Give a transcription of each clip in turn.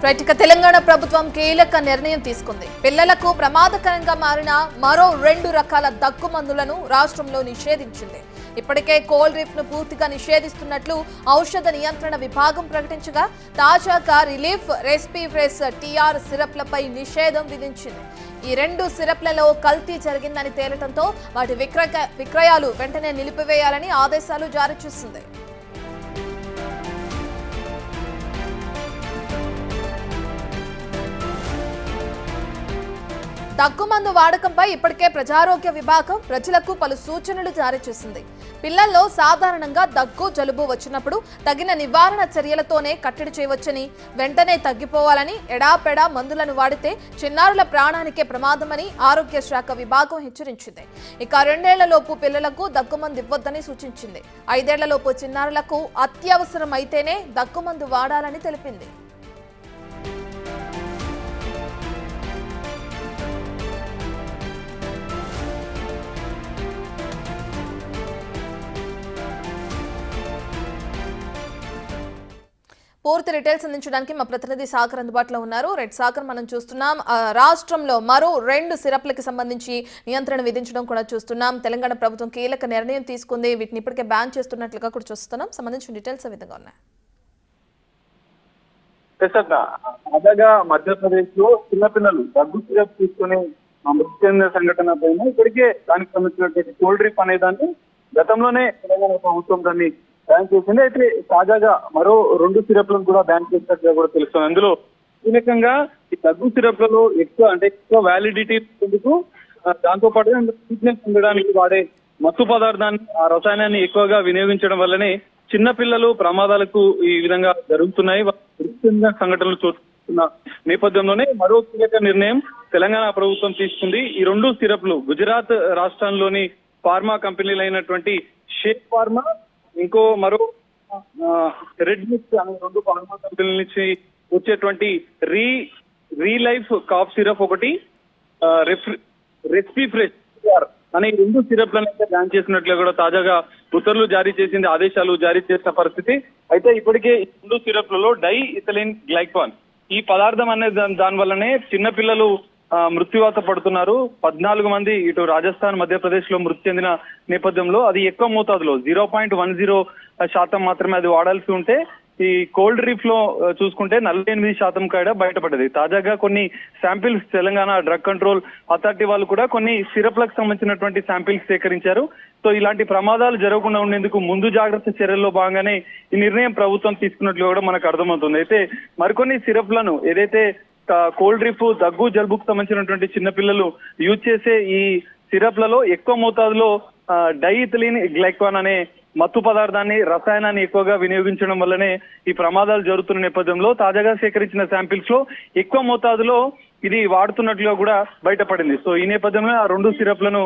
Right, ఇక తెలంగాణ ప్రభుత్వం కీలక నిర్ణయం తీసుకుంది. పిల్లలకు ప్రమాదకరంగా మారిన మరో 2 రకాల దగ్గు మందులను రాష్ట్రంలో నిషేధించింది. ఇప్పటికే కోల్డ్ రిఫ్ ను పూర్తిగా నిషేధిస్తున్నట్లు ఔషధ నియంత్రణ విభాగం ప్రకటించగా, తాజాగా రిలీఫ్ రెస్పిఫ్రెస్ టీఆర్ సిరప్లపై నిషేధం విధించింది. ఈ 2 సిరప్లలో కల్తీ జరిగిందని తేలటంతో వాటి విక్రయాలు వెంటనే నిలిపివేయాలని ఆదేశాలు జారీ చేసింది. దగ్గుమందు వాడకంపై ఇప్పటికే ప్రజారోగ్య విభాగం ప్రజలకు పలు సూచనలు జారీ చేసింది. పిల్లల్లో సాధారణంగా దగ్గు, జలుబు వచ్చినప్పుడు తగిన నివారణ చర్యలతోనే కట్టడి చేయవచ్చని, వెంటనే తగ్గిపోవాలని, ఎడాపెడా మందులను వాడితే చిన్నారుల ప్రాణానికే ప్రమాదమని ఆరోగ్య శాఖ విభాగం హెచ్చరించింది. ఇక 2 ఏళ్లలోపు పిల్లలకు దగ్గుమందు ఇవ్వొద్దని సూచించింది. 5 ఏళ్లలోపు చిన్నారులకు అత్యవసరం అయితేనే దగ్గుమందు వాడాలని తెలిపింది. పూర్తి డీటెయిల్స్ అందించడానికి మా ప్రతినిధి సాగర్ అందుబాటులో ఉన్నారు. రెడ్ సాగర్, మనం చూస్తున్నాం రాష్ట్రంలో మరో 2 సిరప్లకి సంబంధించి నియంత్రణ విధించడం కూడా చూస్తున్నాం. తెలంగాణ ప్రభుత్వం కీలక నిర్ణయం తీసుకుంది. వీటిని ఇప్పటికే బ్యాన్ చేస్తున్నట్లుగా కూడా చూస్తున్నాం. సంబంధించిన డీటెయిల్స్ ఏ విధంగా ఉన్నాయి? తాజాగా మధ్యప్రదేశ్ లో చిన్నపిల్లలు దగ్గు సిరప్ తీసుకుని మృతి చెందిన సంఘటన పైన ఇప్పటికే దానికి సంబంధించినటువంటి కోల్డ్ డ్రిప్ అనే దాన్ని గతంలోనే తెలంగాణ ప్రభుత్వం దాన్ని బ్యాన్ చేసింది. అయితే తాజాగా మరో 2 సిరప్లను కూడా బ్యాన్ చేసినట్టుగా కూడా తెలుస్తుంది. అందులో కీలకంగా ఈ దగ్గు సిరప్లలో ఎక్కువ వ్యాలిడిటీ ఎందుకు, దాంతో పాటు ఫిట్నెస్ ఉండడానికి వాడే మత్తు పదార్థాన్ని, ఆ రసాయనాన్ని ఎక్కువగా వినియోగించడం వల్లనే చిన్నపిల్లలు ప్రమాదాలకు ఈ విధంగా జరుగుతున్నాయి. సంఘటనలు చూస్తున్న నేపథ్యంలోనే మరో కీలక నిర్ణయం తెలంగాణ ప్రభుత్వం తీసుకుంది. ఈ 2 సిరప్లు గుజరాత్ రాష్ట్రంలోని ఫార్మా కంపెనీలు అయినటువంటి షేక్ ఫార్మా, మరో రెడ్ మిక్స్ అనే 2 ఫార్మా కంపెనీల నుంచి వచ్చేటువంటి రీ లైఫ్ కాఫ్ సిరప్ ఒకటి, రెస్పిఫ్రెస్ అనే 2 సిరప్లను అయితే బ్యాన్ చేసినట్లు కూడా తాజాగా ఉత్తర్వులు జారీ చేసింది, ఆదేశాలు జారీ చేసిన పరిస్థితి. అయితే ఇప్పటికే ఈ 2 సిరప్లలో డై ఇథిలిన్ గ్లైకాన్ ఈ పదార్థం అనేది దాని వల్లనే చిన్నపిల్లలు మృత్యువాత పడుతున్నారు. 14 మంది ఇటు రాజస్థాన్, మధ్యప్రదేశ్ లో మృతి చెందిన నేపథ్యంలో అది ఎక్కువ మోతాదులో 0.10% మాత్రమే అది వాడాల్సి ఉంటే, ఈ కోల్డ్ రీఫ్ లో చూసుకుంటే 48% కాడ బయటపడ్డది. తాజాగా కొన్ని samples Telangana drug control authority వాళ్ళు కూడా కొన్ని సిరప్లకు సంబంధించినటువంటి శాంపిల్స్ సేకరించారు. సో ఇలాంటి ప్రమాదాలు జరగకుండా ఉండేందుకు ముందు జాగ్రత్త చర్యల్లో భాగంగానే ఈ నిర్ణయం ప్రభుత్వం తీసుకున్నట్లు కూడా మనకు అర్థమవుతుంది. అయితే మరికొన్ని సిరప్లను ఏదైతే కోల్డ్ డ్రిప్, దగ్గు, జలుబుకు సంబంధించినటువంటి చిన్నపిల్లలు యూజ్ చేసే ఈ సిరప్లలో ఎక్కువ మోతాదులో డైఇథిలిన్ గ్లైకాన్ అనే మత్తు పదార్థాన్ని, రసాయనాన్ని ఎక్కువగా వినియోగించడం వల్లనే ఈ ప్రమాదాలు జరుగుతున్న నేపథ్యంలో తాజాగా సేకరించిన శాంపిల్స్ లో ఎక్కువ మోతాదులో ఇది వాడుతున్నట్లుగా కూడా బయటపడింది. సో ఈ నేపథ్యంలో ఆ 2 సిరప్లను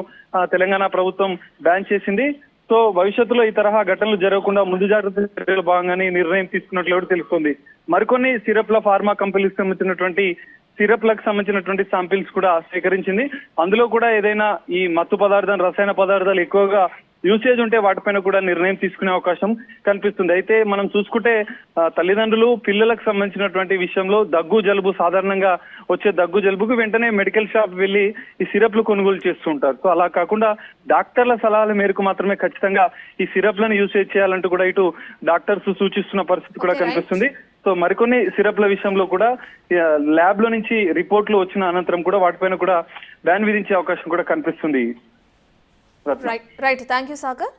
తెలంగాణ ప్రభుత్వం బ్యాన్ చేసింది. సో భవిష్యత్తులో ఈ తరహా ఘటనలు జరగకుండా ముందు జాగ్రత్త చర్యలు భాగంగానే నిర్ణయం తీసుకున్నట్లు కూడా తెలుస్తుంది. మరికొన్ని సిరప్ల ఫార్మా కంపెనీలకు సంబంధించినటువంటి సిరప్లకు సంబంధించినటువంటి శాంపిల్స్ కూడా సేకరించింది. అందులో కూడా ఏదైనా ఈ మత్తు పదార్థం, రసాయన పదార్థాలు ఎక్కువగా యూసేజ్ ఉంటే వాటిపైన కూడా నిర్ణయం తీసుకునే అవకాశం కనిపిస్తుంది. అయితే మనం చూసుకుంటే తల్లిదండ్రులు పిల్లలకు సంబంధించినటువంటి విషయంలో దగ్గు, జలుబు, సాధారణంగా వచ్చే దగ్గు, జలుబుకు వెంటనే మెడికల్ షాప్ వెళ్ళి ఈ సిరప్లు కొనుగోలు చేస్తూ ఉంటారు. సో అలా కాకుండా డాక్టర్ల సలహాల మేరకు మాత్రమే ఖచ్చితంగా ఈ సిరప్లను యూసేజ్ చేయాలంటూ కూడా ఇటు డాక్టర్స్ సూచిస్తున్న పరిస్థితి కూడా కనిపిస్తుంది. సో మరికొన్ని సిరప్ల విషయంలో కూడా ల్యాబ్ లో నుంచి రిపోర్ట్లు వచ్చిన అనంతరం కూడా వాటిపైన కూడా బ్యాన్ విధించే అవకాశం కూడా కనిపిస్తుంది. Right, thank you Sagar.